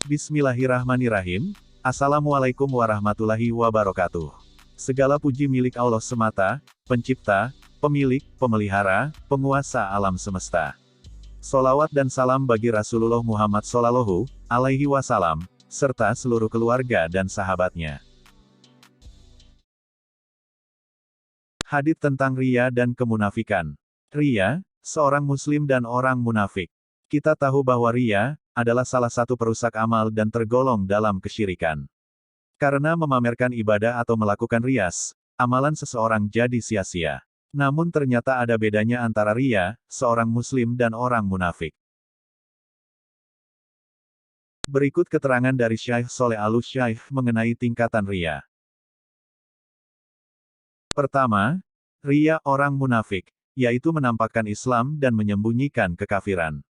Bismillahirrahmanirrahim. Assalamualaikum warahmatullahi wabarakatuh. Segala puji milik Allah semata, pencipta, pemilik, pemelihara, penguasa alam semesta. Solawat dan salam bagi Rasulullah Muhammad Sallallahu Alaihi Wasallam, serta seluruh keluarga dan sahabatnya. Hadits tentang riya dan kemunafikan. Riya, seorang muslim dan orang munafik. Kita tahu bahwa riya adalah salah satu perusak amal dan tergolong dalam kesyirikan. Karena memamerkan ibadah atau melakukan riyas, amalan seseorang jadi sia-sia. Namun ternyata ada bedanya antara riya, seorang muslim dan orang munafik. Berikut keterangan dari Syekh Sholeh Al-Syekh mengenai tingkatan riya. Pertama, riya orang munafik, yaitu menampakkan Islam dan menyembunyikan kekafiran.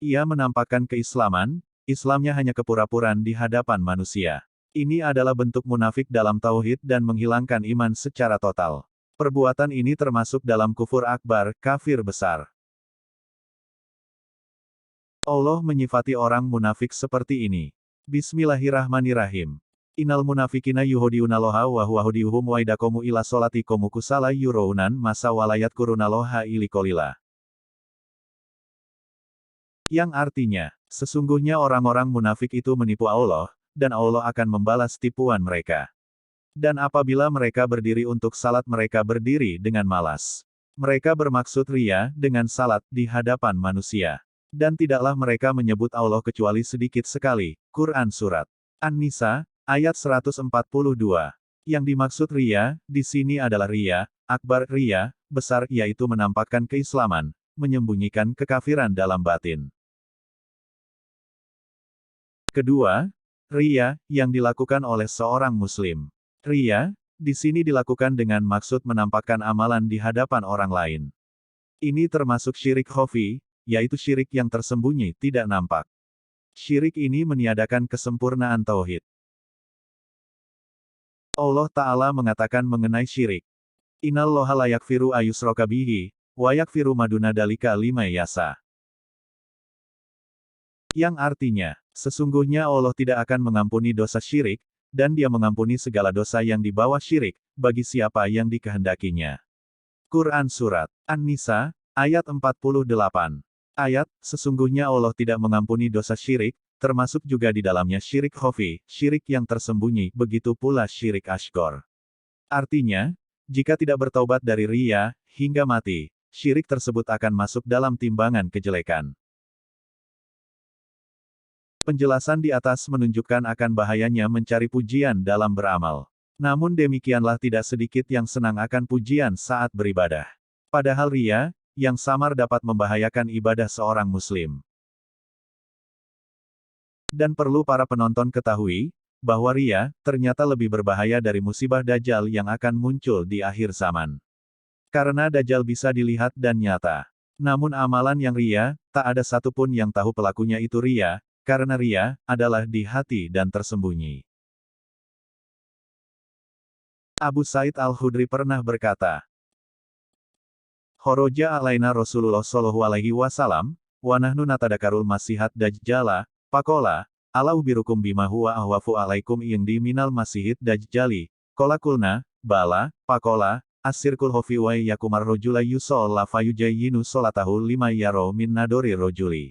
Ia menampakkan keislaman, Islamnya hanya kepura-puraan di hadapan manusia. Ini adalah bentuk munafik dalam tauhid dan menghilangkan iman secara total. Perbuatan ini termasuk dalam kufur akbar, kafir besar. Allah menyifati orang munafik seperti ini. Bismillahirrahmanirrahim. Innal munafikina yuhodiunallaha wa huwa hudiyuhum wa idakomu ila sholati komu kusala yurounan masa walayat kurunaloha ilikolila. Yang artinya, sesungguhnya orang-orang munafik itu menipu Allah, dan Allah akan membalas tipuan mereka. Dan apabila mereka berdiri untuk salat mereka berdiri dengan malas. Mereka bermaksud riya dengan salat di hadapan manusia. Dan tidaklah mereka menyebut Allah kecuali sedikit sekali. Quran Surat An-Nisa, ayat 142. Yang dimaksud riya, di sini adalah riya, akbar riya, besar, yaitu menampakkan keislaman, menyembunyikan kekafiran dalam batin. Kedua, riya, yang dilakukan oleh seorang muslim. Riya, di sini dilakukan dengan maksud menampakkan amalan di hadapan orang lain. Ini termasuk syirik khafi, yaitu syirik yang tersembunyi tidak nampak. Syirik ini meniadakan kesempurnaan tauhid. Allah Ta'ala mengatakan mengenai syirik. Innallaha la yaghfiru ayyushraka bihi, wa yaghfiru maduna dalika liman yasha. Yang artinya, sesungguhnya Allah tidak akan mengampuni dosa syirik, dan Dia mengampuni segala dosa yang di bawah syirik, bagi siapa yang dikehendakinya. Quran Surat An-Nisa, ayat 48. Ayat, sesungguhnya Allah tidak mengampuni dosa syirik, termasuk juga di dalamnya syirik khafi, syirik yang tersembunyi, begitu pula syirik asghar. Artinya, jika tidak bertaubat dari riya, hingga mati, syirik tersebut akan masuk dalam timbangan kejelekan. Penjelasan di atas menunjukkan akan bahayanya mencari pujian dalam beramal. Namun demikianlah tidak sedikit yang senang akan pujian saat beribadah. Padahal riya, yang samar dapat membahayakan ibadah seorang muslim. Dan perlu para penonton ketahui, bahwa riya, ternyata lebih berbahaya dari musibah Dajjal yang akan muncul di akhir zaman. Karena Dajjal bisa dilihat dan nyata. Namun amalan yang riya, tak ada satupun yang tahu pelakunya itu riya, karena riya, adalah di hati dan tersembunyi. Abu Sa'id Al-Khudri pernah berkata, Khoroja alaina Rasulullah Shallallahu Alaihi Wasallam, wa nahnu natadakarul masihat dajjala, pakola, ala ubirukum bima huwa ahwafu alaikum indi minal masihid dajjali, kola kulna, bala, pakola, asirkul hofi wa yakumar rojula yusol la fayujayyinu solatahu lima yaro min nadori rojuli.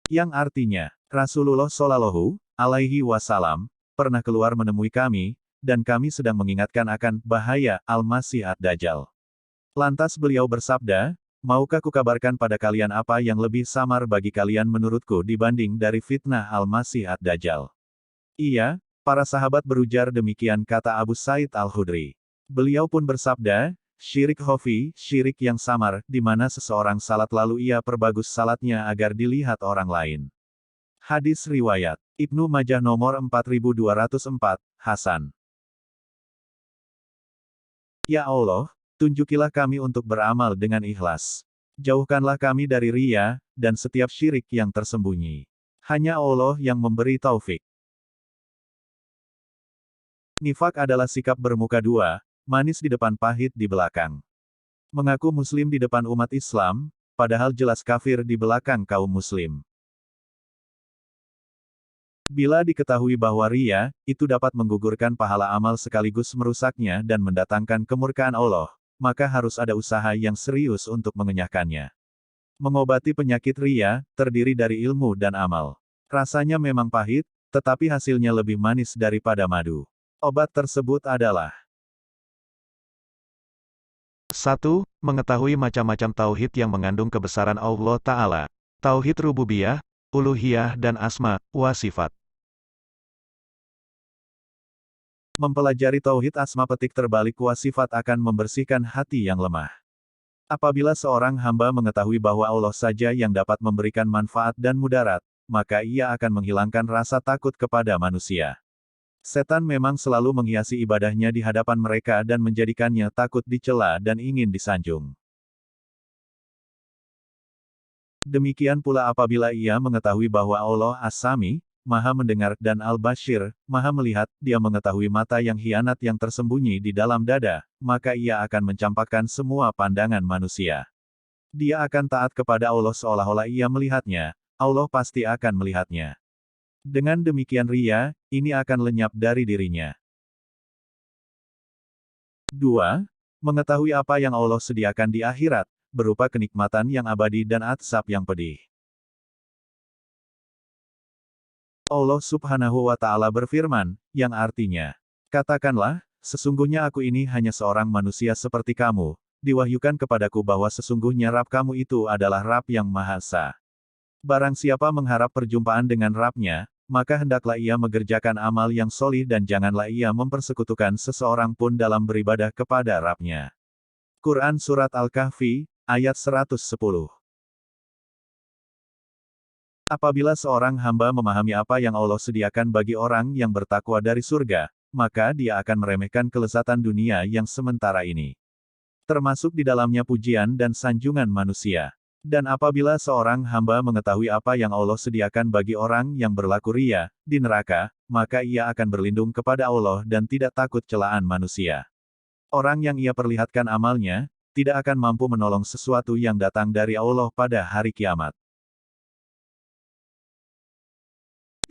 Yang artinya, Rasulullah Shallallahu Alaihi Wasallam pernah keluar menemui kami, dan kami sedang mengingatkan akan bahaya Al-Masih Ad-Dajjal. Lantas beliau bersabda, maukah kukabarkan pada kalian apa yang lebih samar bagi kalian menurutku dibanding dari fitnah Al-Masih Ad-Dajjal? Iya, para sahabat berujar demikian kata Abu Sa'id Al-Khudri. Beliau pun bersabda, syirik khafi, syirik yang samar, di mana seseorang salat lalu ia perbagus salatnya agar dilihat orang lain. Hadis riwayat Ibnu Majah nomor 4204, Hasan. Ya Allah, tunjukilah kami untuk beramal dengan ikhlas. Jauhkanlah kami dari riya, dan setiap syirik yang tersembunyi. Hanya Allah yang memberi taufik. Nifak adalah sikap bermuka dua, manis di depan pahit di belakang. Mengaku muslim di depan umat Islam, padahal jelas kafir di belakang kaum muslim. Bila diketahui bahwa ria, itu dapat menggugurkan pahala amal sekaligus merusaknya dan mendatangkan kemurkaan Allah, maka harus ada usaha yang serius untuk mengenyahkannya. Mengobati penyakit ria, terdiri dari ilmu dan amal. Rasanya memang pahit, tetapi hasilnya lebih manis daripada madu. Obat tersebut adalah 1. Mengetahui macam-macam tauhid yang mengandung kebesaran Allah Ta'ala. Tauhid rububiyah, uluhiyah dan asma, wa sifat. Mempelajari tauhid asma petik terbalik wa sifat akan membersihkan hati yang lemah. Apabila seorang hamba mengetahui bahwa Allah saja yang dapat memberikan manfaat dan mudarat, maka ia akan menghilangkan rasa takut kepada manusia. Setan memang selalu menghiasi ibadahnya di hadapan mereka dan menjadikannya takut dicela dan ingin disanjung. Demikian pula apabila ia mengetahui bahwa Allah As-Sami, Maha Mendengar dan Al-Bashir, Maha Melihat, dia mengetahui mata yang hianat yang tersembunyi di dalam dada, maka ia akan mencampakkan semua pandangan manusia. Dia akan taat kepada Allah seolah-olah ia melihatnya, Allah pasti akan melihatnya. Dengan demikian ria, ini akan lenyap dari dirinya. 2. Mengetahui apa yang Allah sediakan di akhirat, berupa kenikmatan yang abadi dan azab yang pedih. Allah Subhanahu wa Ta'ala berfirman, yang artinya, katakanlah, sesungguhnya aku ini hanya seorang manusia seperti kamu, diwahyukan kepadaku bahwa sesungguhnya Rabb kamu itu adalah Rabb yang Maha Esa. Barang siapa mengharap perjumpaan dengan Rabb-nya, maka hendaklah ia mengerjakan amal yang solih dan janganlah ia mempersekutukan seseorang pun dalam beribadah kepada Rabb-nya. Quran Surat Al-Kahfi, ayat 110. Apabila seorang hamba memahami apa yang Allah sediakan bagi orang yang bertakwa dari surga, maka dia akan meremehkan kelezatan dunia yang sementara ini. Termasuk di dalamnya pujian dan sanjungan manusia. Dan apabila seorang hamba mengetahui apa yang Allah sediakan bagi orang yang berlaku ria, di neraka, maka ia akan berlindung kepada Allah dan tidak takut celaan manusia. Orang yang ia perlihatkan amalnya, tidak akan mampu menolong sesuatu yang datang dari Allah pada hari kiamat.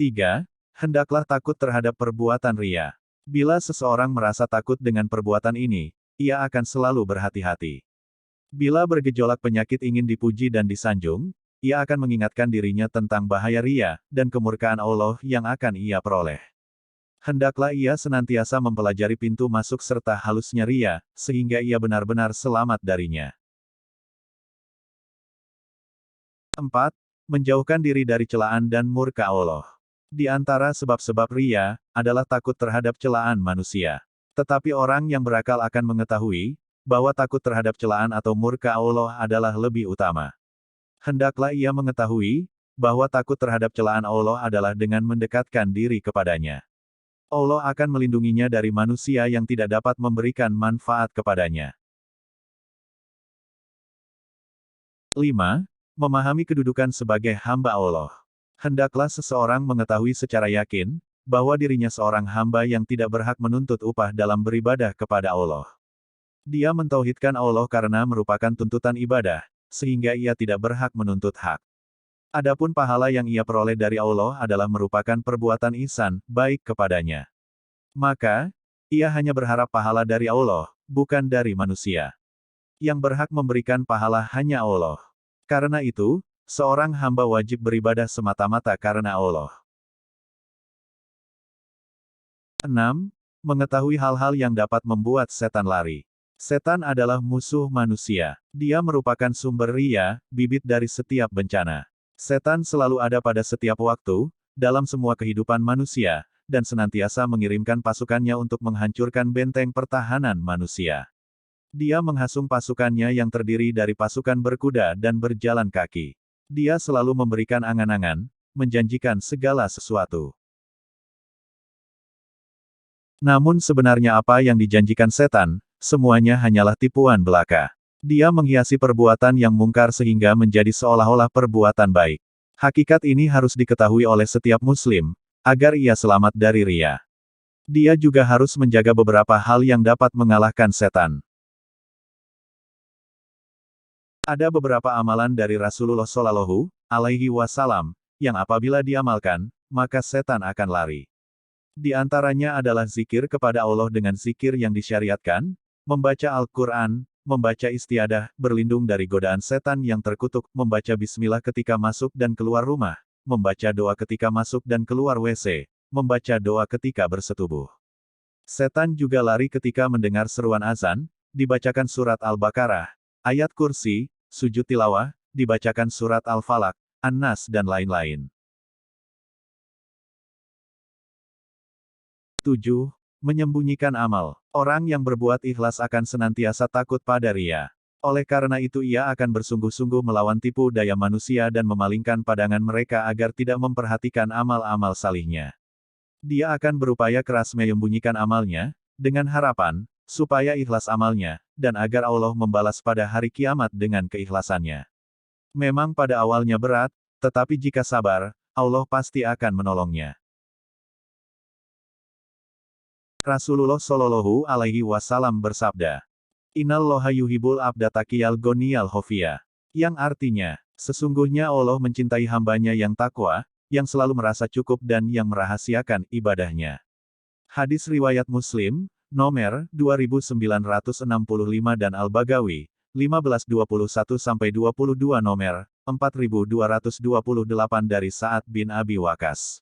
3. Hendaklah takut terhadap perbuatan ria. Bila seseorang merasa takut dengan perbuatan ini, ia akan selalu berhati-hati. Bila bergejolak penyakit ingin dipuji dan disanjung, ia akan mengingatkan dirinya tentang bahaya ria, dan kemurkaan Allah yang akan ia peroleh. Hendaklah ia senantiasa mempelajari pintu masuk serta halusnya ria, sehingga ia benar-benar selamat darinya. 4. Menjauhkan diri dari celaan dan murka Allah. Di antara sebab-sebab ria, adalah takut terhadap celaan manusia. Tetapi orang yang berakal akan mengetahui, bahwa takut terhadap celaan atau murka Allah adalah lebih utama. Hendaklah ia mengetahui, bahwa takut terhadap celaan Allah adalah dengan mendekatkan diri kepadanya. Allah akan melindunginya dari manusia yang tidak dapat memberikan manfaat kepadanya. 5. Memahami kedudukan sebagai hamba Allah. Hendaklah seseorang mengetahui secara yakin, bahwa dirinya seorang hamba yang tidak berhak menuntut upah dalam beribadah kepada Allah. Dia mentauhidkan Allah karena merupakan tuntutan ibadah, sehingga ia tidak berhak menuntut hak. Adapun pahala yang ia peroleh dari Allah adalah merupakan perbuatan ihsan, baik kepadanya. Maka, ia hanya berharap pahala dari Allah, bukan dari manusia. Yang berhak memberikan pahala hanya Allah. Karena itu, seorang hamba wajib beribadah semata-mata karena Allah. 6. Mengetahui hal-hal yang dapat membuat setan lari. Setan adalah musuh manusia. Dia merupakan sumber ria, bibit dari setiap bencana. Setan selalu ada pada setiap waktu, dalam semua kehidupan manusia, dan senantiasa mengirimkan pasukannya untuk menghancurkan benteng pertahanan manusia. Dia menghasung pasukannya yang terdiri dari pasukan berkuda dan berjalan kaki. Dia selalu memberikan angan-angan, menjanjikan segala sesuatu. Namun sebenarnya apa yang dijanjikan setan, semuanya hanyalah tipuan belaka. Dia menghiasi perbuatan yang mungkar sehingga menjadi seolah-olah perbuatan baik. Hakikat ini harus diketahui oleh setiap muslim, agar ia selamat dari ria. Dia juga harus menjaga beberapa hal yang dapat mengalahkan setan. Ada beberapa amalan dari Rasulullah Shallallahu Alaihi Wasallam yang apabila diamalkan, maka setan akan lari. Di antaranya adalah zikir kepada Allah dengan zikir yang disyariatkan, membaca Al-Quran, membaca istiadah, berlindung dari godaan setan yang terkutuk, membaca bismillah ketika masuk dan keluar rumah, membaca doa ketika masuk dan keluar WC, membaca doa ketika bersetubuh. Setan juga lari ketika mendengar seruan azan, dibacakan surat Al-Baqarah, ayat kursi, sujud tilawah, dibacakan surat Al-Falaq, An-Nas dan lain-lain. 7. Menyembunyikan amal. Orang yang berbuat ikhlas akan senantiasa takut pada ria. Oleh karena itu ia akan bersungguh-sungguh melawan tipu daya manusia dan memalingkan pandangan mereka agar tidak memperhatikan amal-amal salihnya. Dia akan berupaya keras menyembunyikan amalnya, dengan harapan, supaya ikhlas amalnya, dan agar Allah membalas pada hari kiamat dengan keikhlasannya. Memang pada awalnya berat, tetapi jika sabar, Allah pasti akan menolongnya. Rasulullah Shallallahu Alaihi Wasallam bersabda, Innallaha yuhibbul abda taqiyal goniyal khofiyah. Yang artinya, sesungguhnya Allah mencintai hambanya yang takwa, yang selalu merasa cukup dan yang merahasiakan ibadahnya. Hadis riwayat Muslim, nomor 2965 dan Al-Bagawi, 1521-22 nomor 4228 dari Sa'ad bin Abi Waqqas.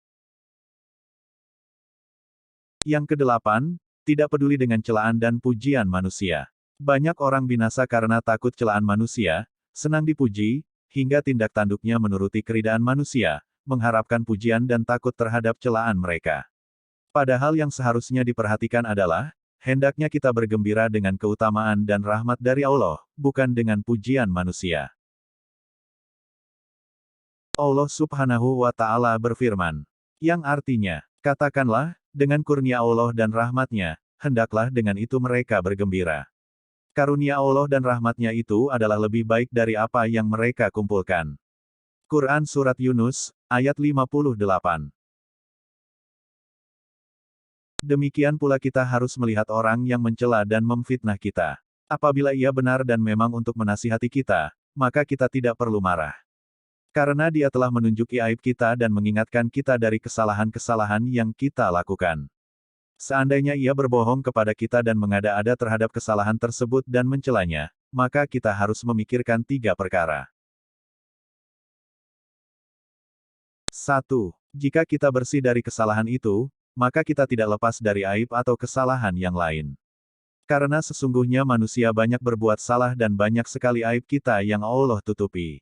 Yang kedelapan, tidak peduli dengan celaan dan pujian manusia. Banyak orang binasa karena takut celaan manusia, senang dipuji, hingga tindak tanduknya menuruti keridaan manusia, mengharapkan pujian dan takut terhadap celaan mereka. Padahal yang seharusnya diperhatikan adalah, hendaknya kita bergembira dengan keutamaan dan rahmat dari Allah, bukan dengan pujian manusia. Allah Subhanahu wa Ta'ala berfirman, yang artinya, katakanlah, dengan kurnia Allah dan rahmatnya, hendaklah dengan itu mereka bergembira. Karunia Allah dan rahmatnya itu adalah lebih baik dari apa yang mereka kumpulkan. Quran Surat Yunus, ayat 58. Demikian pula kita harus melihat orang yang mencela dan memfitnah kita. Apabila ia benar dan memang untuk menasihati kita, maka kita tidak perlu marah. Karena dia telah menunjuki aib kita dan mengingatkan kita dari kesalahan-kesalahan yang kita lakukan. Seandainya ia berbohong kepada kita dan mengada-ada terhadap kesalahan tersebut dan mencelanya, maka kita harus memikirkan 3 perkara. 1. Jika kita bersih dari kesalahan itu, maka kita tidak lepas dari aib atau kesalahan yang lain. Karena sesungguhnya manusia banyak berbuat salah dan banyak sekali aib kita yang Allah tutupi.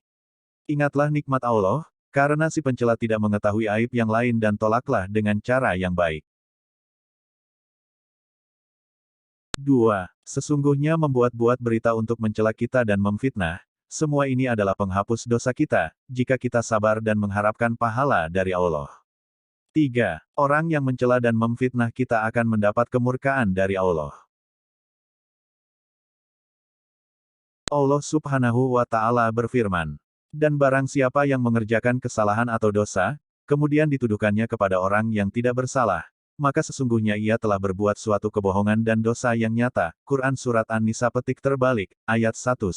Ingatlah nikmat Allah, karena si pencela tidak mengetahui aib yang lain dan tolaklah dengan cara yang baik. 2. Sesungguhnya membuat-buat berita untuk mencela kita dan memfitnah, semua ini adalah penghapus dosa kita, jika kita sabar dan mengharapkan pahala dari Allah. 3. Orang yang mencela dan memfitnah kita akan mendapat kemurkaan dari Allah. Allah Subhanahu wa Ta'ala berfirman, dan barang siapa yang mengerjakan kesalahan atau dosa, kemudian dituduhkannya kepada orang yang tidak bersalah, maka sesungguhnya ia telah berbuat suatu kebohongan dan dosa yang nyata. Quran Surat An-Nisa petik terbalik, ayat 112.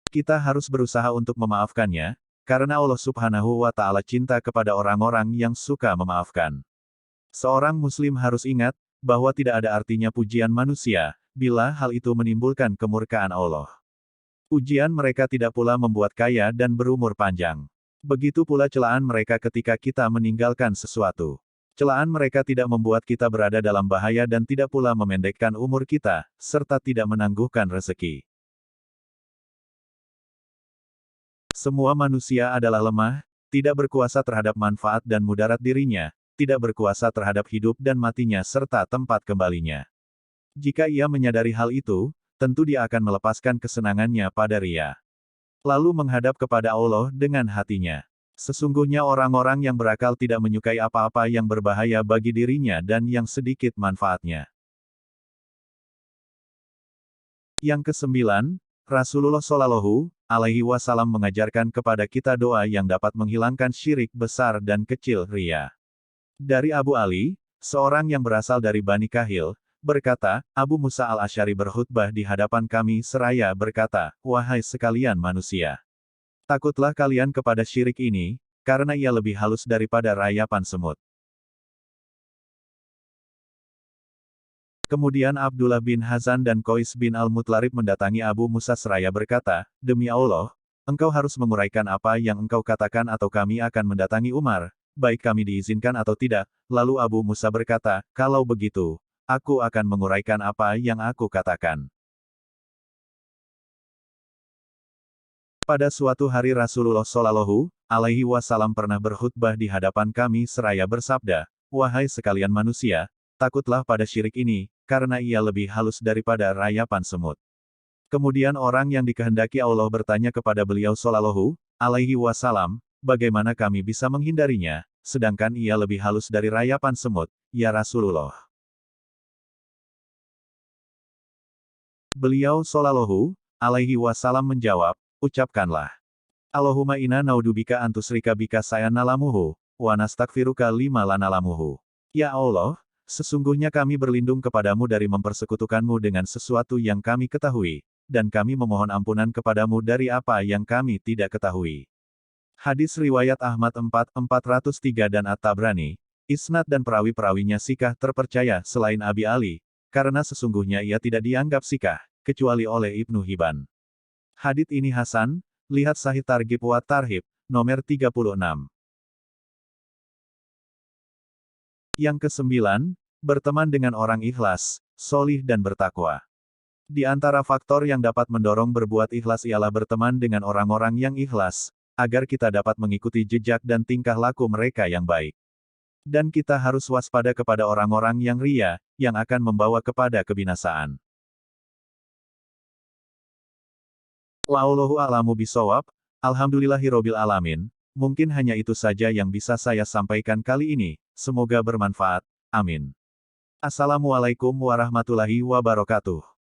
Kita harus berusaha untuk memaafkannya, karena Allah Subhanahu wa Ta'ala cinta kepada orang-orang yang suka memaafkan. Seorang Muslim harus ingat, bahwa tidak ada artinya pujian manusia, bila hal itu menimbulkan kemurkaan Allah. Pujian mereka tidak pula membuat kaya dan berumur panjang. Begitu pula celaan mereka ketika kita meninggalkan sesuatu. Celaan mereka tidak membuat kita berada dalam bahaya dan tidak pula memendekkan umur kita, serta tidak menangguhkan rezeki. Semua manusia adalah lemah, tidak berkuasa terhadap manfaat dan mudarat dirinya, tidak berkuasa terhadap hidup dan matinya serta tempat kembalinya. Jika ia menyadari hal itu, tentu dia akan melepaskan kesenangannya pada ria. Lalu menghadap kepada Allah dengan hatinya. Sesungguhnya orang-orang yang berakal tidak menyukai apa-apa yang berbahaya bagi dirinya dan yang sedikit manfaatnya. Yang kesembilan, Rasulullah Shallallahu Alaihi Wasallam mengajarkan kepada kita doa yang dapat menghilangkan syirik besar dan kecil ria. Dari Abu Ali, seorang yang berasal dari Bani Kahil, berkata, Abu Musa al-Asy'ari berkhutbah di hadapan kami seraya berkata, wahai sekalian manusia. Takutlah kalian kepada syirik ini, karena ia lebih halus daripada rayapan semut. Kemudian Abdullah bin Hazan dan Qais bin Al-Mutlarib mendatangi Abu Musa seraya berkata, demi Allah, engkau harus menguraikan apa yang engkau katakan atau kami akan mendatangi Umar, baik kami diizinkan atau tidak. Lalu Abu Musa berkata, kalau begitu, aku akan menguraikan apa yang aku katakan. Pada suatu hari Rasulullah Shallallahu Alaihi Wasallam pernah berkhutbah di hadapan kami seraya bersabda, wahai sekalian manusia, takutlah pada syirik ini, karena ia lebih halus daripada rayapan semut. Kemudian orang yang dikehendaki Allah bertanya kepada beliau Shallallahu Alaihi Wasallam, bagaimana kami bisa menghindarinya, sedangkan ia lebih halus dari rayapan semut, ya Rasulullah. Beliau Shallallahu Alaihi Wasallam menjawab, ucapkanlah, Allahumma inna naudubika antusrika bika sayanalamuhu, wa nastaghfiruka lima lanalamuhu. Ya Allah, sesungguhnya kami berlindung kepadamu dari mempersekutukanmu dengan sesuatu yang kami ketahui, dan kami memohon ampunan kepadamu dari apa yang kami tidak ketahui. Hadis riwayat Ahmad 403 dan At-Tabrani, isnad dan perawi-perawinya sikah terpercaya selain Abi Ali, karena sesungguhnya ia tidak dianggap sikah, kecuali oleh Ibnu Hibban. Hadits ini hasan, lihat Sahih Targhib wa Tarhib, nomor 36. Yang kesembilan, berteman dengan orang ikhlas, solih dan bertakwa. Di antara faktor yang dapat mendorong berbuat ikhlas ialah berteman dengan orang-orang yang ikhlas, agar kita dapat mengikuti jejak dan tingkah laku mereka yang baik. Dan kita harus waspada kepada orang-orang yang ria, yang akan membawa kepada kebinasaan. Wallahu a'lamu bishawab. Alhamdulillahirobbil alamin. Mungkin hanya itu saja yang bisa saya sampaikan kali ini. Semoga bermanfaat. Amin. Assalamualaikum warahmatullahi wabarakatuh.